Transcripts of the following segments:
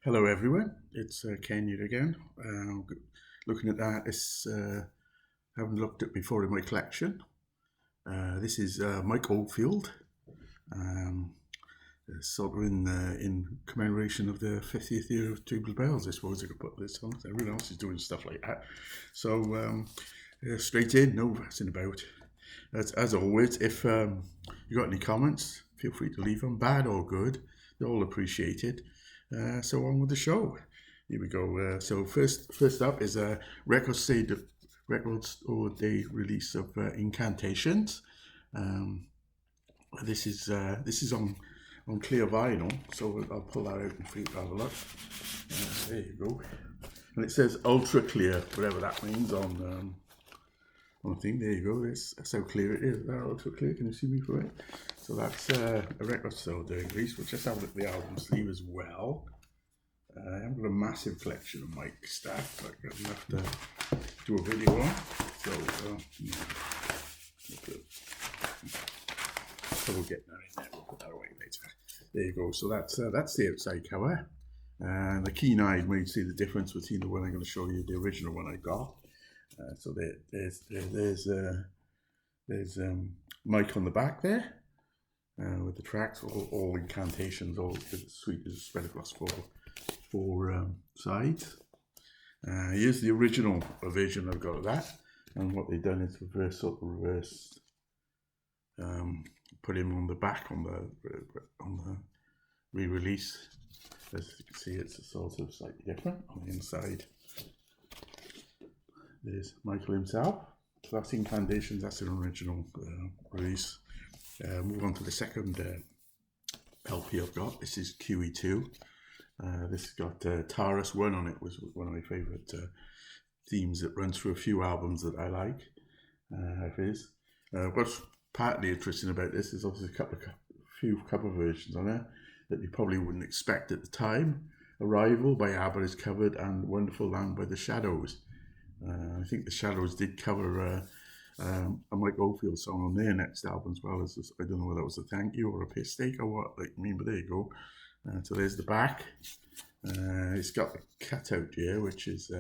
Hello everyone, it's Ken here again. Looking at that, it's haven't looked at before in my collection. This is Mike Oldfield, um, sort of in commemoration of the 50th year of Tubular Bells. I suppose I could put this on. Everyone else is doing stuff like that. So straight in, no fussing about. As always, if you got any comments, feel free to leave them, bad or good. They're all appreciated. So on with the show. Here we go. So first up is a record store day release of Incantations. Um, this is on clear vinyl, so I'll pull that out and for you to have a look. There you go. And it says ultra clear, whatever that means on the thing. There you go. That's how clear it is. That ultra clear. Can you see me for it? So that's a record store day release. We'll just have a look at the album sleeve as well. I haven't got a massive collection of Mike stuff, but I'm going to have to do a video on. So, we'll get that in there. We'll put that away later. There you go. So that's the outside cover. And the keen eye might see the difference between the one I'm going to show you, the original one I got. So there's Mike on the back there with the tracks, all incantations, all the suite is spread across four sides. Here's the original version I've got of that, and what they've done is reverse, put him on the back on the re-release. As you can see, it's sort of slightly different on the inside. There's Michael himself. So that's Incantations, that's an original release. Move on to the second LP I've got. This is QE2. This has got Taurus 1 on it, was one of my favourite themes that runs through a few albums that I like of his. What's partly interesting about this is obviously a few cover versions on it that you probably wouldn't expect at the time. Arrival by ABBA is covered, and Wonderful Land by the Shadows. I think the Shadows did cover a Mike Oldfield song on their next album as well. I don't know whether that was a thank you or a piss take or what. But there you go. So there's the back. It's got the cutout here, which is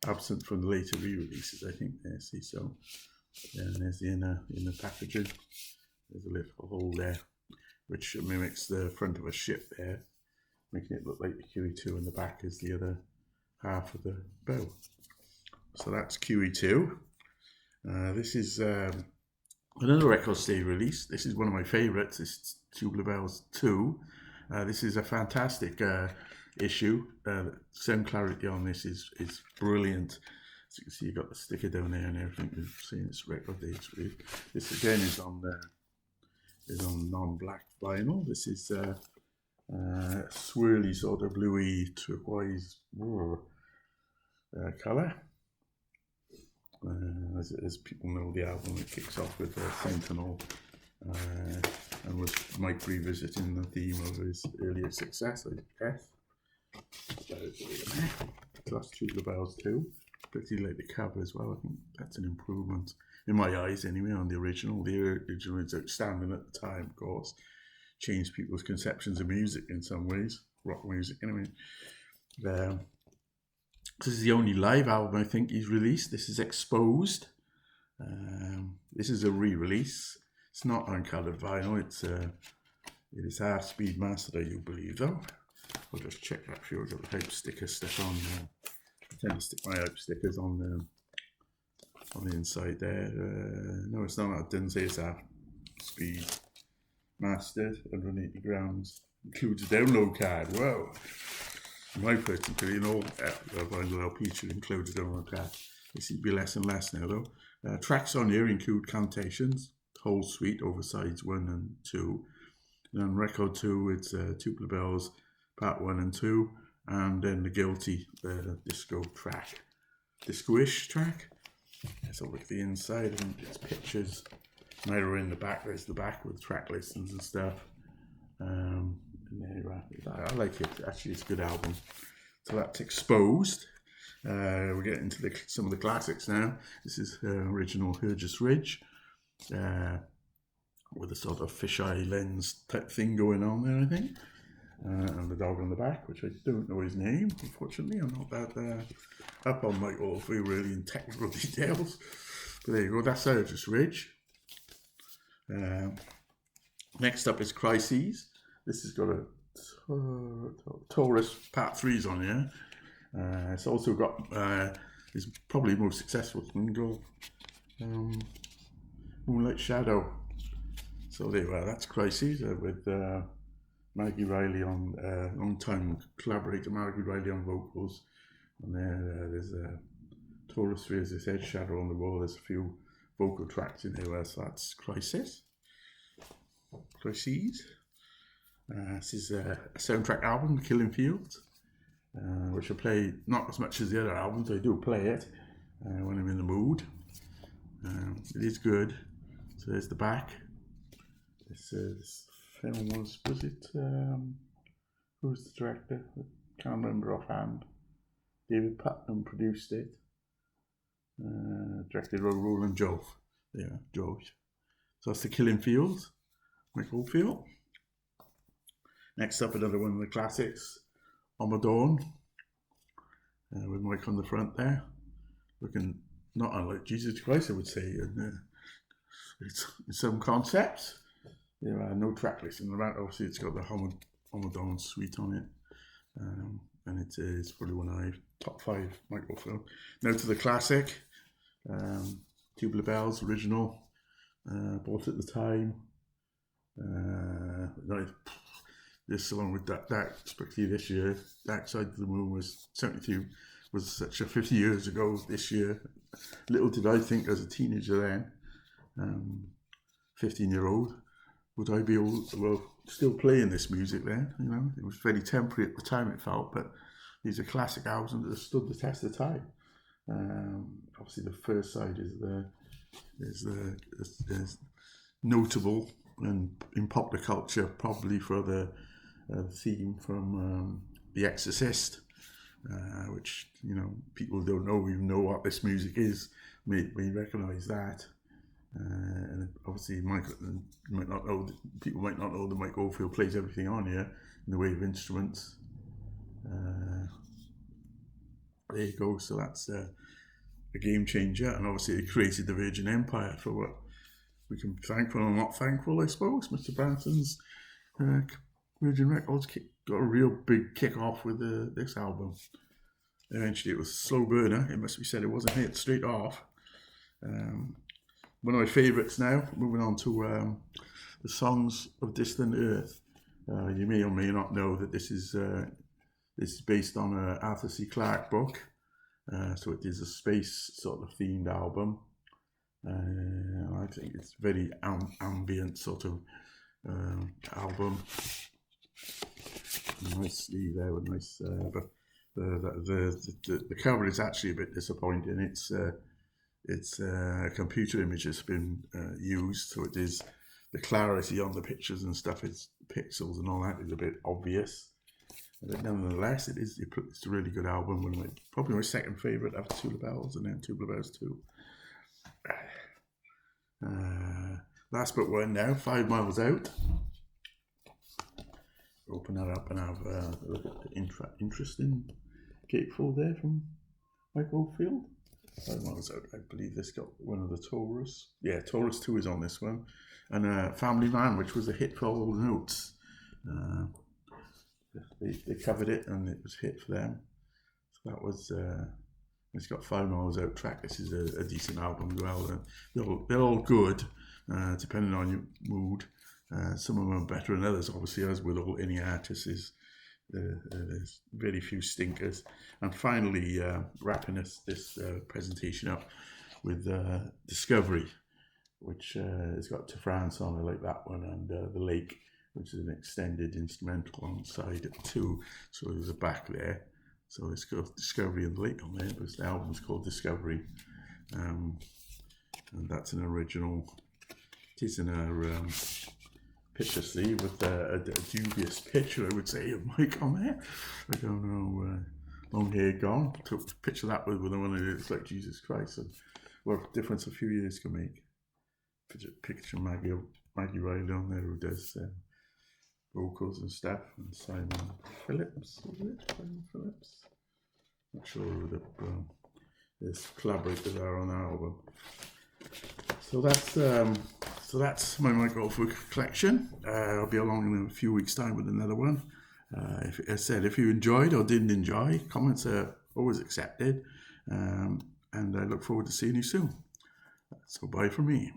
absent from the later re-releases, I think. There, see, so and there's the inner packaging. There's a little hole there, which mimics the front of a ship there, making it look like the QE2, and the back is the other half of the bow. So that's QE2. This is another record stay release. This is one of my favourites. It's Tubular Bells 2. This is a fantastic issue. Sound clarity on this is brilliant. As you can see, you've got the sticker down there and everything. You've seen this record dates. This again is on non-black vinyl. This is swirly sort of bluey turquoise colour. As people know, the album, it kicks off with Sentinel, and was Mike revisiting the theme of his earlier success, I guess. So that's Tubular Bells 2. Particularly like the cover as well. I think that's an improvement in my eyes anyway on the original. The original is outstanding at the time, of course. Changed people's conceptions of music in some ways, rock music anyway. This is the only live album I think he's released. This is Exposed. This is a re-release. It's not uncoloured vinyl. It is half speed mastered, I do believe, though. I'll just check that for you. I've got the hype sticker stuff on. I tend to stick my hype stickers on the inside there. No, it's not. I didn't say it's half speed mastered. 180 grams. Includes a download card. Whoa. My person could, vinyl LP should include a download card. They seem to be less and less now, though. Tracks on here include Cantations, whole suite over sides 1 and 2. And on record 2, it's Tubular Bells part 1 and 2, and then the Guilty disco-ish track. Let's look at the inside, and it's pictures. Neither in the back. There's the back with track listings and stuff. I like it. Actually, it's a good album. So that's Exposed. We're getting into some of the classics now. This is original Hergest Ridge, with a sort of fisheye lens type thing going on there, I think. And the dog on the back, which I don't know his name, unfortunately. I'm not that up on Mike Oldfield really in technical details. But there you go, that's Just Ridge. Next up is Crises. This has got a Taurus Part 3s on here. It's also got his probably most successful single, Moonlight Shadow. So there you are, that's Crises with Maggie Riley on, long-time collaborator Maggie Riley on vocals. And there's a Taurus 3, as I said, Shadow on the Wall. There's a few vocal tracks in there, so that's Crises. This is a soundtrack album, Killing Fields, which I play not as much as the other albums. I do play it when I'm in the mood. It is good. So there's the back. This film was it, who's the director? I can't remember offhand. David Putnam produced it. Directed by Roland Jove. Yeah, Jove. So that's the Killing Fields, Mike Oldfield. Next up, another one of the classics, On the Dawn, with Mike on the front there, looking not unlike Jesus Christ, I would say. And it's some concepts. There are no track listing around. Obviously, it's got the On the Dawn suite on it, and it's probably one of my top 5 Mike Oldfield. Now to the classic, Tubular Bells original, bought at the time. This along with that, particularly this year, Dark Side of the Moon was 72, was such a 50 years ago this year. Little did I think as a teenager then, 15-year-old, would I be still playing this music then, you know. It was very temporary at the time, it felt, but these are classic albums that have stood the test of time. Obviously the first side is notable and in popular culture, probably for the theme from The Exorcist, which, you know, people don't even know what this music is, may recognise that. And obviously people might not know that Mike Oldfield plays everything on here in the way of instruments. There you go, so that's a game changer, and obviously it created the Virgin Empire, for what we can be thankful or not thankful, I suppose. Mr. Branson's Virgin Records got a real big kick off with this album. Eventually it was a slow burner, it must be said, it wasn't hit straight off. One of my favourites now, moving on to the Songs of Distant Earth. You may or may not know that this is based on an Arthur C. Clarke book. So it is a space sort of themed album. I think it's very ambient sort of album. Nice sleeve there with nice, but the cover is actually a bit disappointing. It's computer image has been used, so it is the clarity on the pictures and stuff, is pixels and all that is a bit obvious. But nonetheless, it's a really good album. Probably my second favourite after Tubular Bells, and then Tubular Bells 2. Last but one now, 5 Miles Out. Open that up and have a look at the interesting gatefold there from Mike Oldfield. 5 Miles Out, I believe this got one of the Taurus. Yeah, Taurus 2 is on this one. And Family Man, which was a hit for all the notes. They covered it and it was a hit for them. So that was, it's got 5 Miles Out track. This is a decent album as well. They're all good, depending on your mood. Some of them are better than others, obviously, as with all any artists. There's very few stinkers. And finally, wrapping this presentation up with Discovery, which has got To France on. I like that one, and The Lake, which is an extended instrumental on side 2. So there's a back there. So it's got Discovery and The Lake on there, but the album's called Discovery. And that's an original. It is in a picture sleeve with a dubious picture, I would say, of Mike on there. I don't know, long hair gone. Took a picture of that with one that looks like Jesus Christ. And what difference a few years can make. Picture Maggie Riley on there who does vocals and stuff, and Simon Phillips, is it? Simon Phillips? Not sure who his collaborators are on the album. So that's my Mike Oldfield collection. I'll be along in a few weeks' time with another one. If you enjoyed or didn't enjoy, comments are always accepted, and I look forward to seeing you soon. So bye from me.